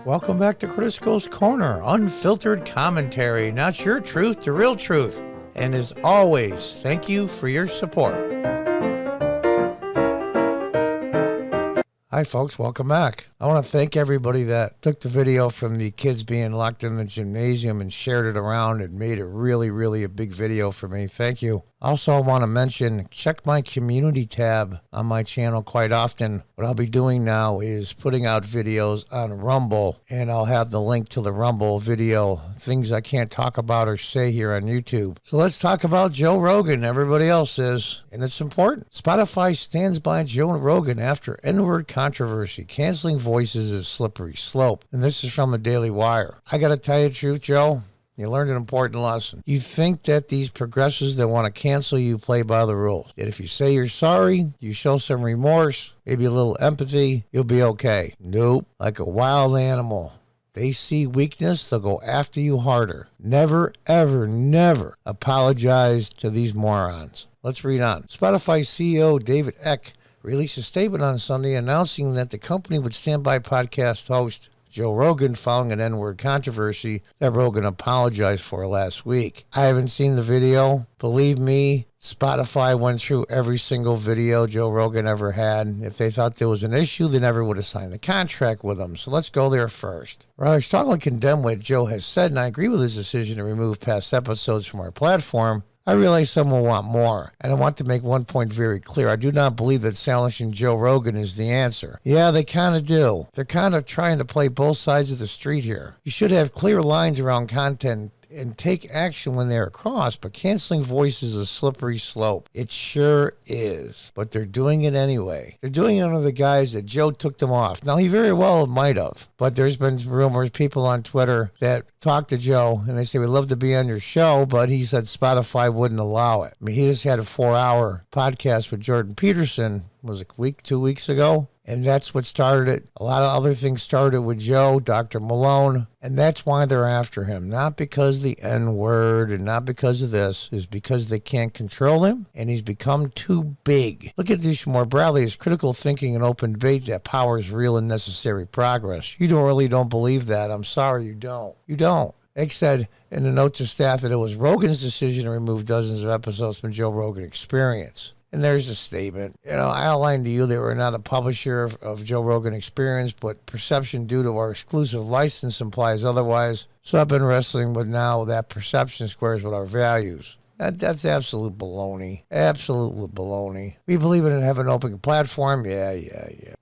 Welcome back to Crisco's Corner, unfiltered commentary, not your truth, the real truth. And as always, thank you for your support. Hi folks, welcome back. I want to thank everybody that took the video from the kids being locked in the gymnasium and shared it around and made it really a big video for me. Thank you. Also, I want to mention, check my community tab on my channel quite often. What I'll be doing now is putting out videos on Rumble, and I'll have the link to the Rumble video, things I can't talk about or say here on YouTube. So let's talk about Joe Rogan. Everybody else is, and it's important. Spotify stands by Joe Rogan after N-word controversy. Canceling voices is a slippery slope. And this is from the Daily Wire. I got to tell you the truth, Joe. You learned an important lesson. You think that these progressives that want to cancel you play by the rules. That if you say you're sorry, you show some remorse, maybe a little empathy, you'll be okay. Nope. Like a wild animal. They see weakness, they'll go after you harder. Never, ever, never apologize to these morons. Let's read on. Spotify CEO David Eck released a statement on Sunday announcing that the company would stand by podcast host Joe Rogan following an N-word controversy that Rogan apologized for last week. I haven't seen the video. Believe me, Spotify went through every single video Joe Rogan ever had. If they thought there was an issue, they never would have signed the contract with him. So let's go there first. Rather strongly condemn what Joe has said, and I agree with his decision to remove past episodes from our platform. I realize some will want more, and I want to make one point very clear. I do not believe that silencing Joe Rogan is the answer. Yeah, they kind of do. They're kind of trying to play both sides of the street here. You should have clear lines around content and take action when they're crossed, but canceling voices is a slippery slope. It sure is. But they're doing it anyway. They're doing it under the guise that Joe took them off. Now, he very well might have, but there's been rumors, people on Twitter that talk to Joe, and they say, we'd love to be on your show, but he said Spotify wouldn't allow it. I mean, he just had a 4-hour podcast with Jordan Peterson, was it a week, 2 weeks ago? And that's what started it. A lot of other things started with Joe, Dr. Malone, and that's why they're after him. Not because the N-word and not because of this, is because they can't control him, and he's become too big. Look at this more broadly as critical thinking and open debate that powers real and necessary progress. You really don't believe that. I'm sorry, you don't. You don't. Egg said in a note to staff that it was Rogan's decision to remove dozens of episodes from Joe Rogan Experience. And there's a statement. You know, I outlined to you they were not a publisher of Joe Rogan Experience, but perception due to our exclusive license implies otherwise. So I've been wrestling with now that perception squares with our values. That's absolute baloney. Absolute baloney. We believe in having an open platform. Yeah.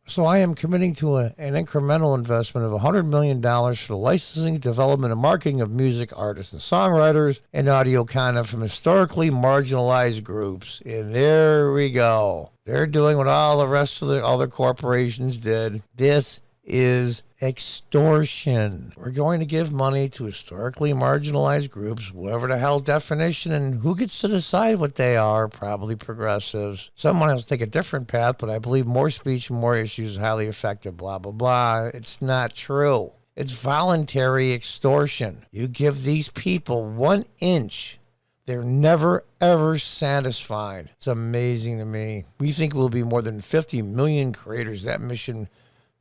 So I am committing to an incremental investment of $100 million for the licensing, development, and marketing of music, artists, and songwriters, and audio content from historically marginalized groups. And there we go. They're doing what all the rest of the other corporations did. This is extortion. We're going to give money to historically marginalized groups, whatever the hell definition, and who gets to decide what they are? Probably progressives. Someone else take a different path, but I believe more speech and more issues is highly effective, blah, blah, blah. It's not true. It's voluntary extortion. You give these people 1 inch, they're never, ever satisfied. It's amazing to me. We think we'll be more than 50 million creators. That mission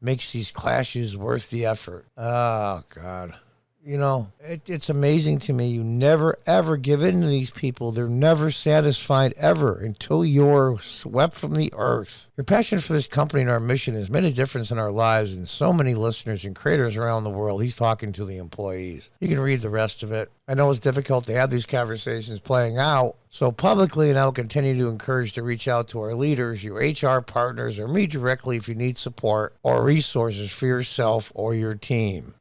makes these clashes worth the effort. Oh, God. You know, it's amazing to me. You never, ever give in to these people. They're never satisfied, ever, until you're swept from the earth. Your passion for this company and our mission has made a difference in our lives and so many listeners and creators around the world. He's talking to the employees. You can read the rest of it. I know it's difficult to have these conversations playing out so publicly, and I will continue to encourage to reach out to our leaders, your HR partners, or me directly if you need support or resources for yourself or your team.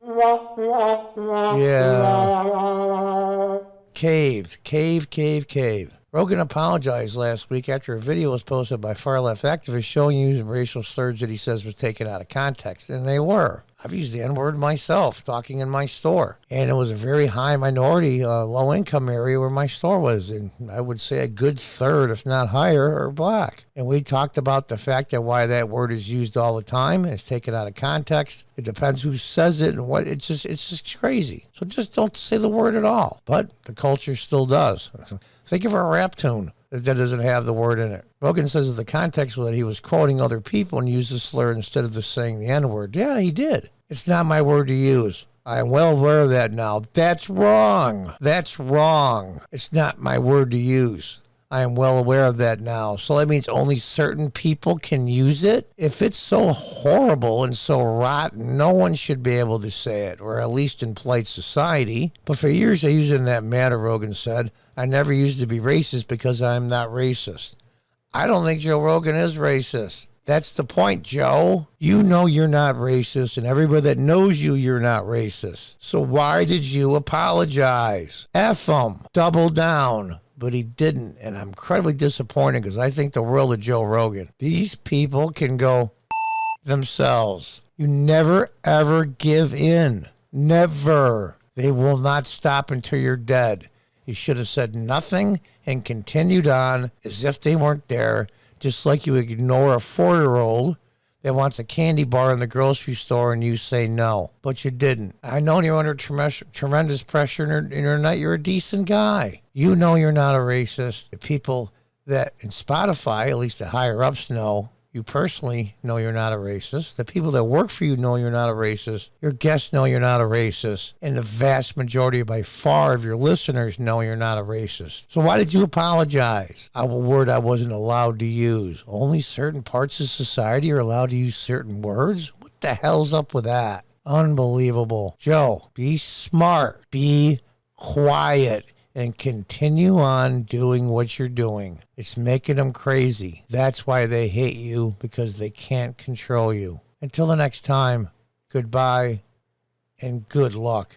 Yeah. Cave. Rogan apologized last week after a video was posted by far-left activists showing using racial slurs that he says was taken out of context, and they were. I've used the N-word myself talking in my store, and it was a very high minority, low-income area where my store was, and I would say a good third, if not higher, are black. And we talked about the fact that why that word is used all the time, it's taken out of context. It depends who says it and what. It's just crazy. So just don't say the word at all. But the culture still does. Think of a rap tune that doesn't have the word in it. Rogan says that the context was that he was quoting other people and used the slur instead of just saying the N-word. Yeah, he did. It's not my word to use. I am well aware of that now. That's wrong. That's wrong. It's not my word to use. I am well aware of that now. So that means only certain people can use it? If it's so horrible and so rotten, no one should be able to say it, or at least in polite society. But for years I used it in that manner, Rogan said. I never used to be racist because I'm not racist. I don't think Joe Rogan is racist. That's the point, Joe. You know you're not racist, and everybody that knows you, you're not racist. So why did you apologize? F him. Double down. But he didn't, and I'm incredibly disappointed because I think the world of Joe Rogan. These people can go themselves. You never, ever give in. Never. They will not stop until you're dead. You should have said nothing and continued on as if they weren't there, just like you ignore a 4-year-old that wants a candy bar in the grocery store and you say no, but you didn't. I know you're under tremendous pressure and you're a decent guy. You know you're not a racist. The people that in Spotify, at least the higher ups know, you personally know you're not a racist. The people that work for you know you're not a racist. Your guests know you're not a racist. And the vast majority, by far, of your listeners know you're not a racist. So why did you apologize? A word I wasn't allowed to use. Only certain parts of society are allowed to use certain words? What the hell's up with that? Unbelievable. Joe, be smart. Be quiet. And continue on doing what you're doing. It's making them crazy. That's why they hate you, because they can't control you. Until the next time, goodbye and good luck.